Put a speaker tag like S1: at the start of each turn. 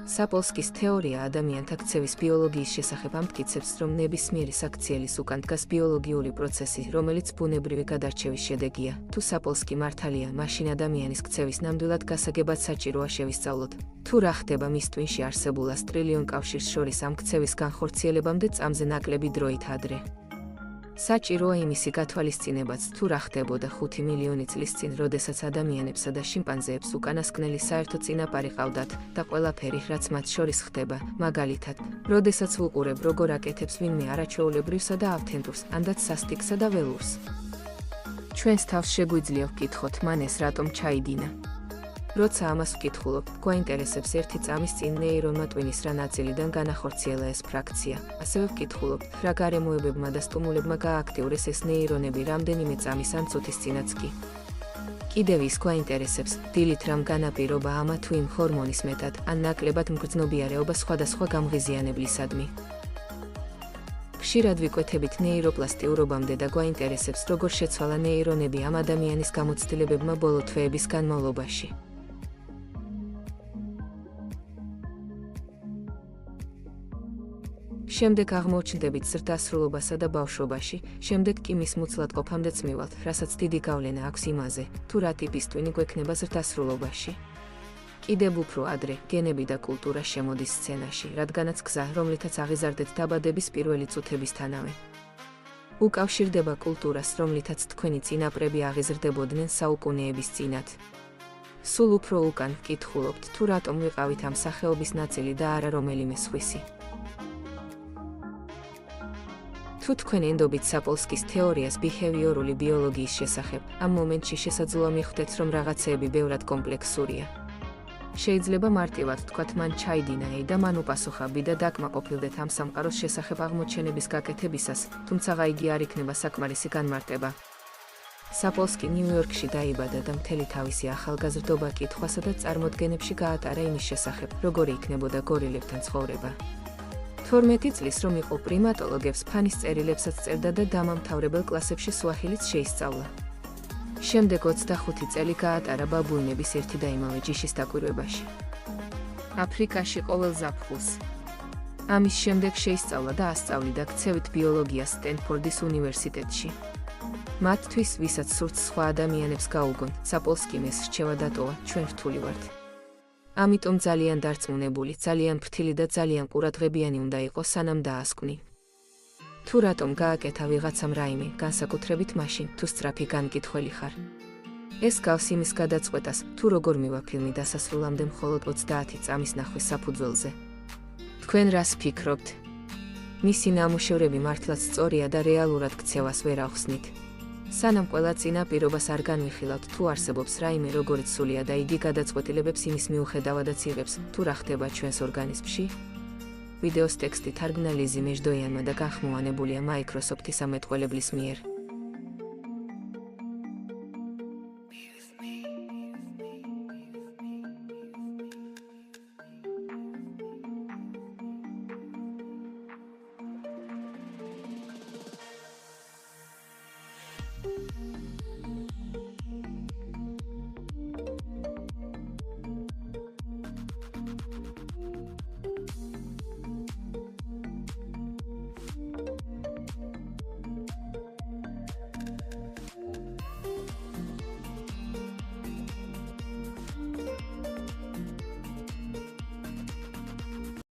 S1: საპოლსკის თეორია ადამიანთა ქცევის ბიოლოგიის შესახებ ამტკიცებს, რომ ნებისმიერი საქციელის უკან დგას ბიოლოგიური პროცესი, რომელიც ბუნებრივი გადარჩევის შედეგია. თუ საპოლსკი მართალია, მაშინ ადამიანის ქცევის ნამდვილად გასაგებად საჭიროა შევისწავლოთ, თუ რა ხდება მის ტვინში არსებულ 100 ტრილიონ კავშირს შორის ამ ქცევის განხორციელებამდე წამზე ნაკლები დროით ადრე. საჭიროა იმისი გათვალისწინებაც, თუ რა ხდებოდა 5 მილიონი წლის წინ, როდესაც ადამიანებსა და შიმპანზეებს უკანასკნელი საერთო წინაპარი ყავდათ და ყველაფერი, რაც მათ შორის ხდება, მაგალითად, როდესაც ვუყურებ, როგორ აკეთებს ვინმე არაჩვეულებრივსა და ავთენტურს, ანდაც სასტიკსა და ველურს. ჩვენს თავს შეგვიძლია ვკითხოთ, მან ეს რატომ ჩაიდინა. როცა ამას ვკითხულობ, გვაინტერესებს ერთი წამის წინ ნეირონმა ტვინის რა ნაწილიდან განახორციელა ეს ფრაქცია. ასევე ვკითხულობ, რა გარემოებებმა და სტიმულებმა გაააქტიურეს ეს ნეირონები რამდენიმე წამის ან წუთის წინაც კი. კიდევ ის გვაინტერესებს, დილით რამ განაპირობა ამა თუ იმ ჰორმონის მეტად ან ნაკლებად მგრძნობიარეობა სხვადასხვა გამღიზიანებლისადმი. ხშირად ვიკვეთებით ნეიროპლასტიურობამდე და გვაინტერესებს, როგორ შეცვალა ნეირონები ამ ადამიანის გამოცდილებებმა ბოლო თვეების განმავლობაში. შემდეგ აღმოჩნდებით ზრდასრულობასა და ბავშვობაში, შემდეგ კი მის მუცლადყოფამდეც მივალთ, რასაც დიდი გავლენა აქვს იმაზე, თუ რა ტიპის ტვინი გვექნება ზრდასრულობაში. კიდევ უფრო ადრე, გენები და კულტურა შემოდის სცენაში, რადგანაც გზა, რომლითაც აღიზარდეთ დაბადების პირველი წუთებისთანავე. უკავშირდება კულტურას, რომლითაც თქვენი წინაპრები აღიზრდებოდნენ საუკუნეების წინათ. სულ უფრო უკან ვკითხულობთ, თუ რატომ ვიყავით ამ სახეობის ნაწილი და არა რომელიმე სხვისი. თუ თქვენ ენდობით საპოლსკის თეორიას ბიჰევიორული ბიოლოგიის შესახებ, ამ მომენტში შესაძლოა მიხვდეთ, რომ რაღაცეები ბევრად კომპლექსურია. შეიძლება მარტივად თქვათ, მან ჩაიდინა და მან უპასუხა B და დაკმაყოფილდეთ ამ სამყაროს შესახებ აღმოჩენების გაკეთებისას, თუმცა იგი არ იქნება საკმარისი განმარტება. საპოლსკი ნიუ-იორკში დაიბადა და მთელი თავისი ახალგაზრდობა კითხვასა და წარმოდგენებში გაატარა იმის შესახებ, როგორი იქნებოდა გორილებთან ცხოვრება. 12 წლის რომ იყო პრიმატოლოგებს ფანის წერილებსაც წერდა და დამამთავრებელ კლასებში სუაჰილიც შეისწავლა. შემდეგ 25 წელი გაატარა ბაბუინების ერთი და იმავე ჯიშის დაკვირვებაში. აფრიკაში ყოველ ზაფხულს. ამის შემდეგ შეისწავლა და ასწავლიდა ქცევით ბიოლოგიას სტენფორდის უნივერსიტეტში. მათთვის, ვისაც სურთ სხვა ადამიანებს გაუგონ, საპოლსკიმ ეს რჩევა დატოვა, ჩვენ რთული ვართ. ამიტომ ძალიან დარწმუნებული, ძალიან ფრთილი და ძალიან ყურადღებიანი უნდა იყოს, სანამ დაასკვნი. თუ რატომ გააკეთა ვიღაცამ რაიმე, განსაკუთრებით მაშინ, თუ სწრაფი განკითხველი ხარ. ეს გავს იმის გადაწყვეტას, თუ როგორ მივა ფილმი დასასრულამდე მხოლოდ 30 წამის ნახვის საფუძველზე. თქვენ რას ფიქრობთ? მისი ნამუშევრები მართლაც სწორია და რეალურად ქცევას ვერ ახსნით. სანამ ყველა წინაპირობას არ განვიხილავთ, თუ არსებობს რაიმე როგორც სულია და იგი გადაწყვეტილებებს იმის მიუხედავადაც იღებს, თუ რა ხდება ჩვენს ორგანიზმში. ვიდეოს ტექსტი თარგმნა ლიზი მეჟდოიანმა და განხმოვანებულია Microsoft-ის ამეტყველებლის მიერ.